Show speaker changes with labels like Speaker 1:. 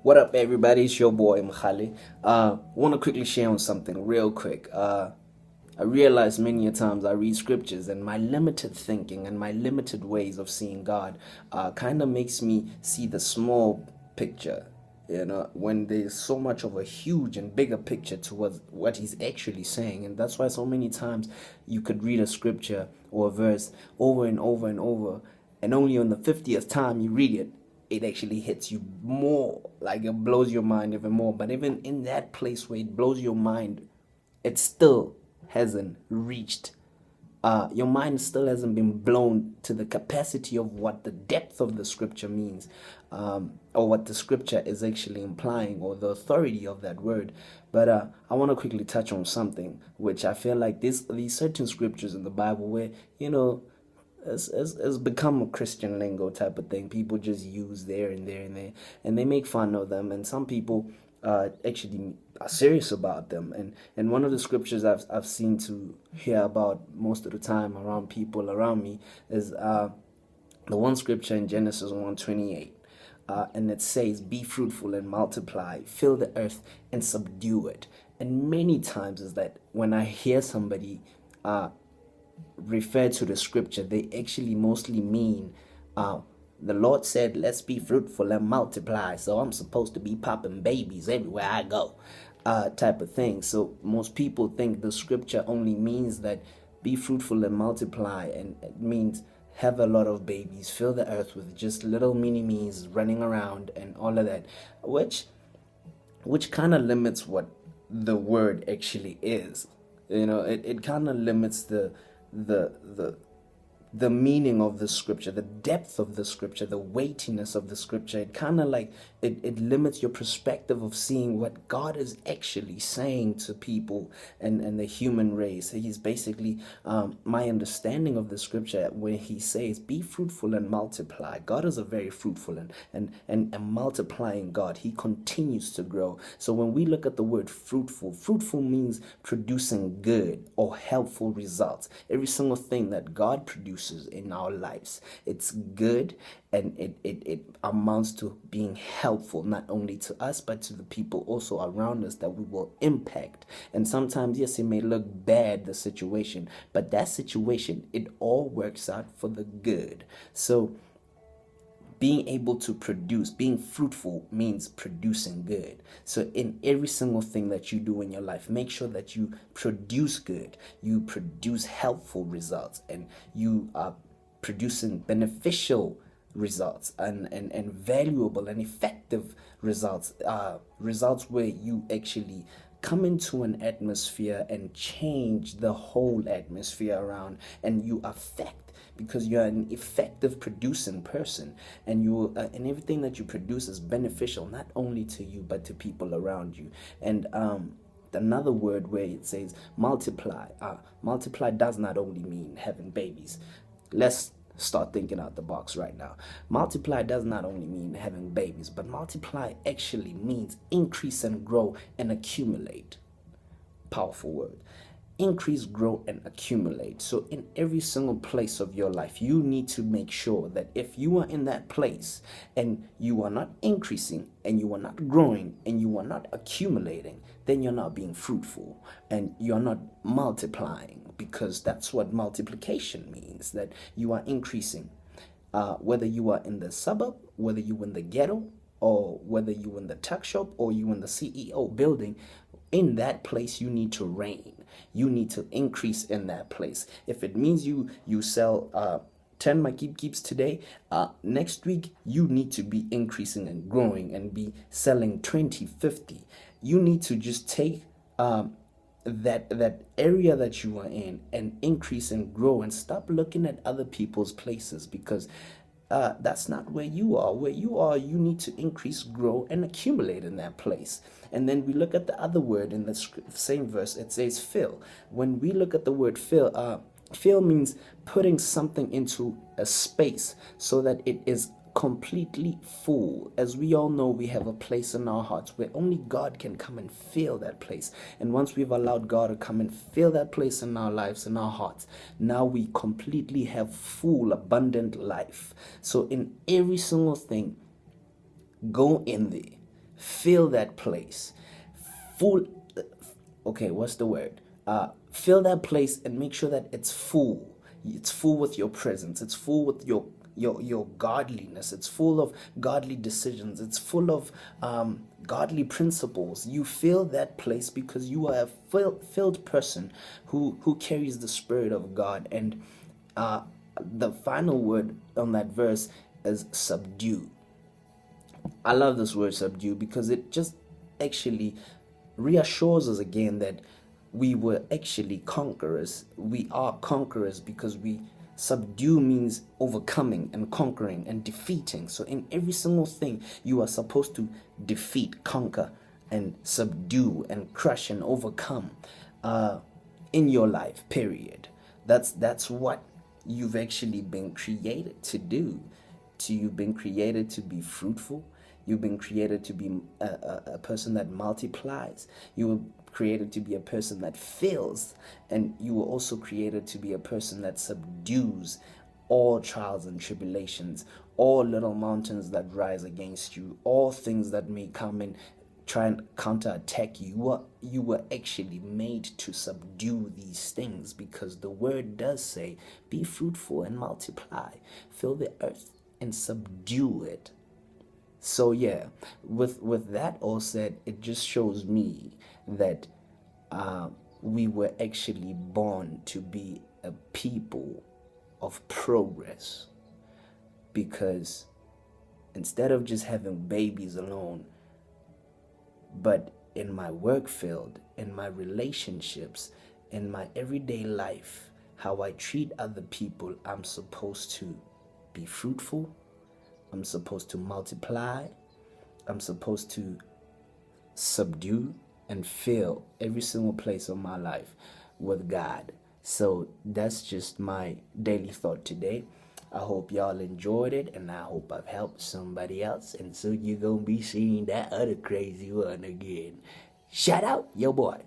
Speaker 1: What up, everybody? It's your boy Mkhali. Want to quickly share on something real quick. I realize many a times I read scriptures and my limited thinking and my limited ways of seeing God kind of makes me see the small picture. You know, when there's so much of a huge and bigger picture to what he's actually saying. And that's why so many times you could read a scripture or a verse over and over and over, and only on the 50th time you read it, it actually hits you more, like it blows your mind even more. But even in that place where it blows your mind, it still hasn't reached, your mind still hasn't been blown to the capacity of what the depth of the scripture means, or what the scripture is actually implying, or the authority of that word. But I want to quickly touch on something which I feel like these certain scriptures in the Bible where, has become a Christian lingo type of thing. People just use there and there and there, and they make fun of them. And some people actually are serious about them. And one of the scriptures I've seen to hear about most of the time around people around me is the one scripture in Genesis 1:28. And it says, "Be fruitful and multiply, fill the earth and subdue it." And many times is that when I hear somebody refer to the scripture, they actually mostly mean, the Lord said, "Let's be fruitful and multiply." So I'm supposed to be popping babies everywhere I go, type of thing. So most people think the scripture only means that be fruitful and multiply, and it means have a lot of babies, fill the earth with just little mini me's running around and all of that, which kind of limits what the word actually is. It kind of limits the the the meaning of the scripture, the depth of the scripture, the weightiness of the scripture. It kind of like it limits your perspective of seeing what God is actually saying to people and the human race. He's basically, my understanding of the scripture when he says be fruitful and multiply. God is a very fruitful and multiplying God. He continues to grow. So when we look at the word fruitful means producing good or helpful results. Every single thing that God produces in our lives, it's good, and it amounts to being helpful not only to us but to the people also around us that we will impact. And sometimes, yes, it may look bad, the situation, but that situation, it all works out for the good. So being able to produce, being fruitful means producing good. So in every single thing that you do in your life, make sure that you produce good, you produce helpful results, and you are producing beneficial results and valuable and effective results, results where you actually come into an atmosphere and change the whole atmosphere around, and you affect, because you're an effective producing person, and you and everything that you produce is beneficial not only to you but to people around you. And another word where it says multiply, multiply does not only mean having babies. Let's start thinking out the box right now. Multiply does not only mean having babies, but multiply actually means increase and grow and accumulate. Powerful word. Increase, grow, and accumulate. So in every single place of your life, you need to make sure that if you are in that place and you are not increasing and you are not growing and you are not accumulating, then you're not being fruitful and you're not multiplying, because that's what multiplication means, that you are increasing. Whether you are in the suburb, whether you in the ghetto, or whether you in the tuck shop or you in the CEO building, in that place you need to reign. You need to increase in that place. If it means you sell 10 my keeps today, next week you need to be increasing and growing and be selling 20, 50. You need to just take that area that you are in and increase and grow, and stop looking at other people's places, because that's not where you are. Where you are, you need to increase, grow, and accumulate in that place. And then we look at the other word in the same verse. It says fill. When we look at the word fill, fill means putting something into a space so that it is completely full. As we all know, we have a place in our hearts where only God can come and fill that place. And once we've allowed God to come and fill that place in our lives, in our hearts, now we completely have full, abundant life. So in every single thing, go in there, fill that place. Full, okay, what's the word? Fill that place and make sure that it's full. It's full with your presence. It's full with your godliness. It's full of godly decisions. It's full of godly principles. You fill that place because you are a filled person who carries the Spirit of God. And the final word on that verse is subdue. I love this word subdue because it just actually reassures us again that we were actually conquerors. We are conquerors because we subdue means overcoming and conquering and defeating. So in every single thing, you are supposed to defeat, conquer, and subdue and crush and overcome in your life, period. That's what you've actually been created to do. You've been created to be fruitful. You've been created to be a person that multiplies. You were created to be a person that fills. And you were also created to be a person that subdues all trials and tribulations, all little mountains that rise against you, all things that may come and try and counterattack you. You were actually made to subdue these things because the word does say, be fruitful and multiply. Fill the earth and subdue it. So yeah, with that all said, it just shows me that we were actually born to be a people of progress. Because instead of just having babies alone, but in my work field, in my relationships, in my everyday life, how I treat other people, I'm supposed to be fruitful. I'm supposed to multiply. I'm supposed to subdue and fill every single place of my life with God. So that's just my daily thought today. I hope y'all enjoyed it, and I hope I've helped somebody else. And soon you're going to be seeing that other crazy one again. Shout out, your boy.